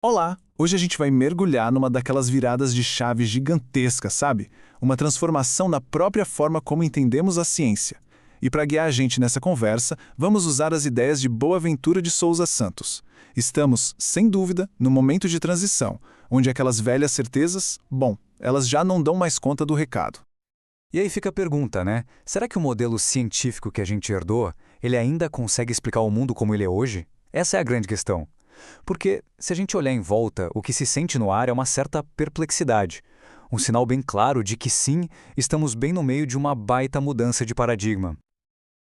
Olá! Hoje a gente vai mergulhar numa daquelas viradas de chave gigantescas, sabe? Uma transformação na própria forma como entendemos a ciência. E para guiar a gente nessa conversa, vamos usar as ideias de Boaventura de Souza Santos. Estamos, sem dúvida, no momento de transição, onde aquelas velhas certezas, bom, elas já não dão mais conta do recado. E aí fica a pergunta, né? Será que o modelo científico que a gente herdou, ele ainda consegue explicar o mundo como ele é hoje? Essa é a grande questão. Porque, se a gente olhar em volta, o que se sente no ar é uma certa perplexidade. Um sinal bem claro de que sim, estamos bem no meio de uma baita mudança de paradigma.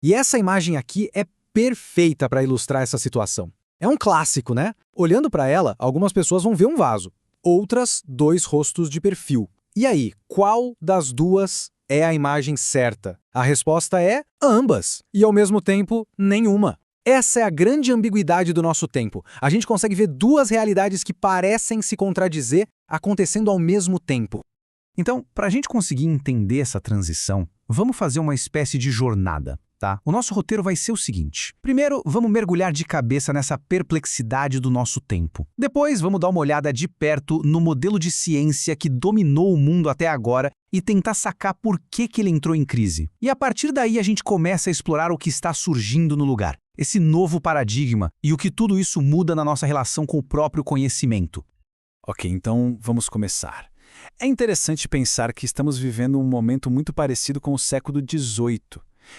E essa imagem aqui é perfeita para ilustrar essa situação. É um clássico, né? Olhando para ela, algumas pessoas vão ver um vaso, outras, dois rostos de perfil. E aí, qual das duas é a imagem certa? A resposta é ambas, e ao mesmo tempo, nenhuma. Essa é a grande ambiguidade do nosso tempo. A gente consegue ver duas realidades que parecem se contradizer acontecendo ao mesmo tempo. Então, para a gente conseguir entender essa transição, vamos fazer uma espécie de jornada, tá? O nosso roteiro vai ser o seguinte. Primeiro, vamos mergulhar de cabeça nessa perplexidade do nosso tempo. Depois, vamos dar uma olhada de perto no modelo de ciência que dominou o mundo até agora e tentar sacar por que ele entrou em crise. E a partir daí a gente começa a explorar o que está surgindo no lugar, esse novo paradigma e o que tudo isso muda na nossa relação com o próprio conhecimento. Ok, então vamos começar. É interessante pensar que estamos vivendo um momento muito parecido com o século XVIII.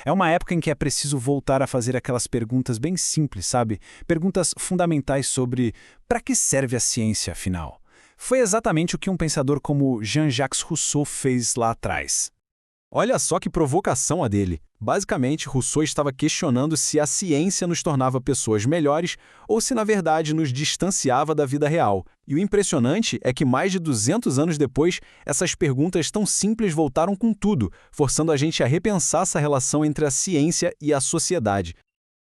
É uma época em que é preciso voltar a fazer aquelas perguntas bem simples, sabe? Perguntas fundamentais sobre para que serve a ciência, afinal? Foi exatamente o que um pensador como Jean-Jacques Rousseau fez lá atrás. Olha só que provocação a dele. Basicamente, Rousseau estava questionando se a ciência nos tornava pessoas melhores ou se, na verdade, nos distanciava da vida real. E o impressionante é que mais de 200 anos depois, essas perguntas tão simples voltaram com tudo, forçando a gente a repensar essa relação entre a ciência e a sociedade.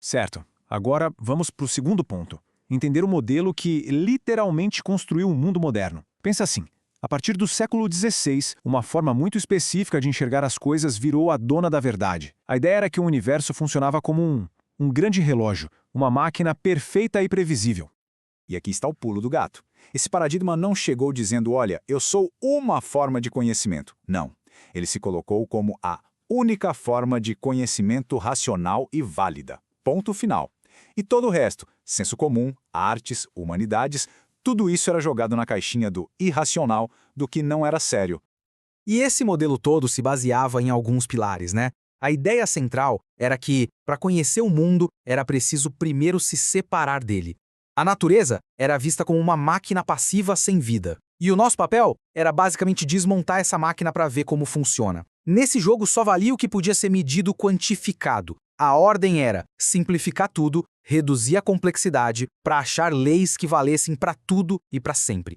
Certo. Agora vamos para o segundo ponto. Entender o modelo que literalmente construiu o mundo moderno. Pensa assim. A partir do século XVI, uma forma muito específica de enxergar as coisas virou a dona da verdade. A ideia era que o universo funcionava como um grande relógio, uma máquina perfeita e previsível. E aqui está o pulo do gato. Esse paradigma não chegou dizendo, olha, eu sou uma forma de conhecimento. Não. Ele se colocou como a única forma de conhecimento racional e válida. Ponto final. E todo o resto, senso comum, artes, humanidades, tudo isso era jogado na caixinha do irracional, do que não era sério. E esse modelo todo se baseava em alguns pilares, né? A ideia central era que, para conhecer o mundo, era preciso primeiro se separar dele. A natureza era vista como uma máquina passiva sem vida. E o nosso papel era basicamente desmontar essa máquina para ver como funciona. Nesse jogo só valia o que podia ser medido quantificado. A ordem era simplificar tudo, reduzir a complexidade para achar leis que valessem para tudo e para sempre.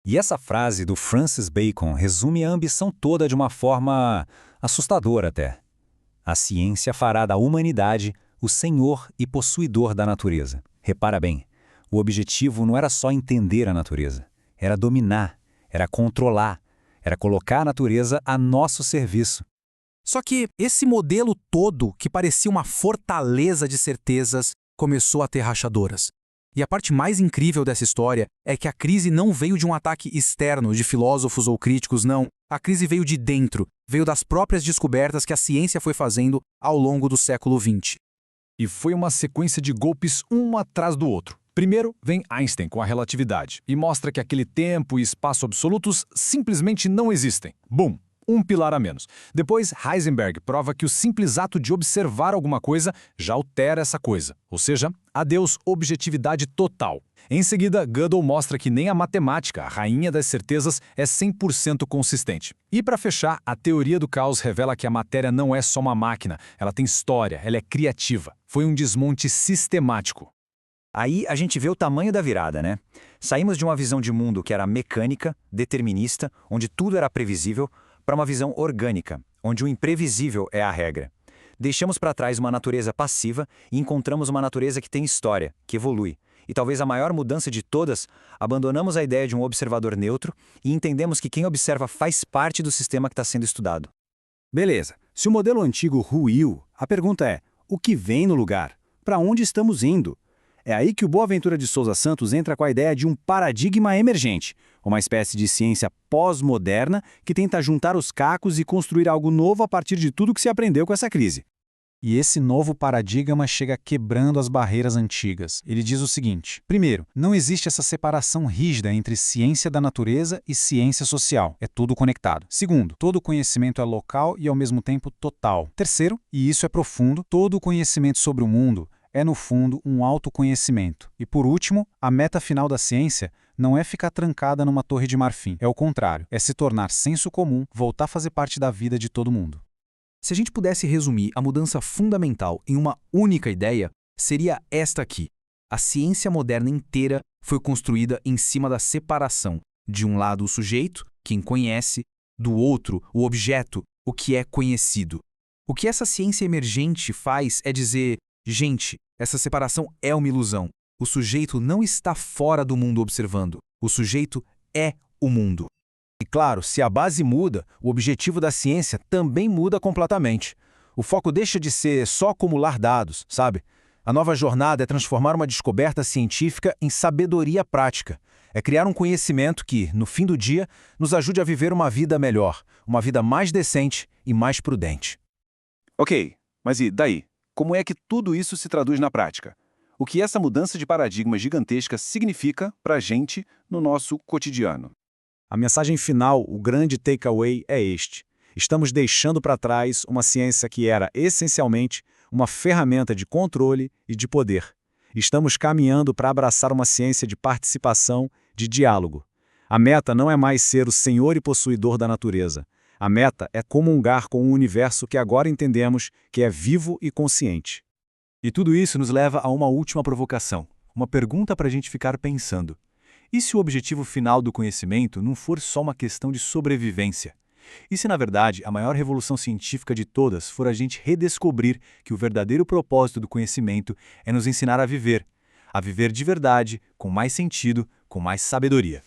E essa frase do Francis Bacon resume a ambição toda de uma forma assustadora até. A ciência fará da humanidade o senhor e possuidor da natureza. Repara bem, o objetivo não era só entender a natureza, era dominar, era controlar, era colocar a natureza a nosso serviço. Só que esse modelo todo, que parecia uma fortaleza de certezas, começou a ter rachaduras. E a parte mais incrível dessa história é que a crise não veio de um ataque externo de filósofos ou críticos, não. A crise veio de dentro, veio das próprias descobertas que a ciência foi fazendo ao longo do século XX. E foi uma sequência de golpes um atrás do outro. Primeiro, vem Einstein com a relatividade e mostra que aquele tempo e espaço absolutos simplesmente não existem. Bum! Um pilar a menos. Depois, Heisenberg prova que o simples ato de observar alguma coisa já altera essa coisa. Ou seja, adeus objetividade total. Em seguida, Gödel mostra que nem a matemática, a rainha das certezas, é 100% consistente. E para fechar, a teoria do caos revela que a matéria não é só uma máquina, ela tem história, ela é criativa. Foi um desmonte sistemático. Aí a gente vê o tamanho da virada, né? Saímos de uma visão de mundo que era mecânica, determinista, onde tudo era previsível, para uma visão orgânica, onde o imprevisível é a regra. Deixamos para trás uma natureza passiva e encontramos uma natureza que tem história, que evolui. E talvez a maior mudança de todas, abandonamos a ideia de um observador neutro e entendemos que quem observa faz parte do sistema que está sendo estudado. Beleza, se o modelo antigo ruiu, a pergunta é, o que vem no lugar? Para onde estamos indo? É aí que o Boaventura de Souza Santos entra com a ideia de um paradigma emergente, uma espécie de ciência pós-moderna que tenta juntar os cacos e construir algo novo a partir de tudo que se aprendeu com essa crise. E esse novo paradigma chega quebrando as barreiras antigas. Ele diz o seguinte: primeiro, não existe essa separação rígida entre ciência da natureza e ciência social. É tudo conectado. Segundo, todo conhecimento é local e ao mesmo tempo total. Terceiro, e isso é profundo, todo conhecimento sobre o mundo é, no fundo, um autoconhecimento. E por último, a meta final da ciência não é ficar trancada numa torre de marfim. É o contrário, é se tornar senso comum, voltar a fazer parte da vida de todo mundo. Se a gente pudesse resumir a mudança fundamental em uma única ideia, seria esta aqui. A ciência moderna inteira foi construída em cima da separação. De um lado, o sujeito, quem conhece, do outro, o objeto, o que é conhecido. O que essa ciência emergente faz é dizer: gente, essa separação é uma ilusão. O sujeito não está fora do mundo observando. O sujeito é o mundo. E claro, se a base muda, o objetivo da ciência também muda completamente. O foco deixa de ser só acumular dados, sabe? A nova jornada é transformar uma descoberta científica em sabedoria prática. É criar um conhecimento que, no fim do dia, nos ajude a viver uma vida melhor, uma vida mais decente e mais prudente. Ok, mas e daí? Como é que tudo isso se traduz na prática? O que essa mudança de paradigma gigantesca significa para a gente no nosso cotidiano? A mensagem final, o grande takeaway é este. Estamos deixando para trás uma ciência que era, essencialmente, uma ferramenta de controle e de poder. Estamos caminhando para abraçar uma ciência de participação, de diálogo. A meta não é mais ser o senhor e possuidor da natureza. A meta é comungar com um universo que agora entendemos que é vivo e consciente. E tudo isso nos leva a uma última provocação, uma pergunta para a gente ficar pensando. E se o objetivo final do conhecimento não for só uma questão de sobrevivência? E se, na verdade, a maior revolução científica de todas for a gente redescobrir que o verdadeiro propósito do conhecimento é nos ensinar a viver de verdade, com mais sentido, com mais sabedoria?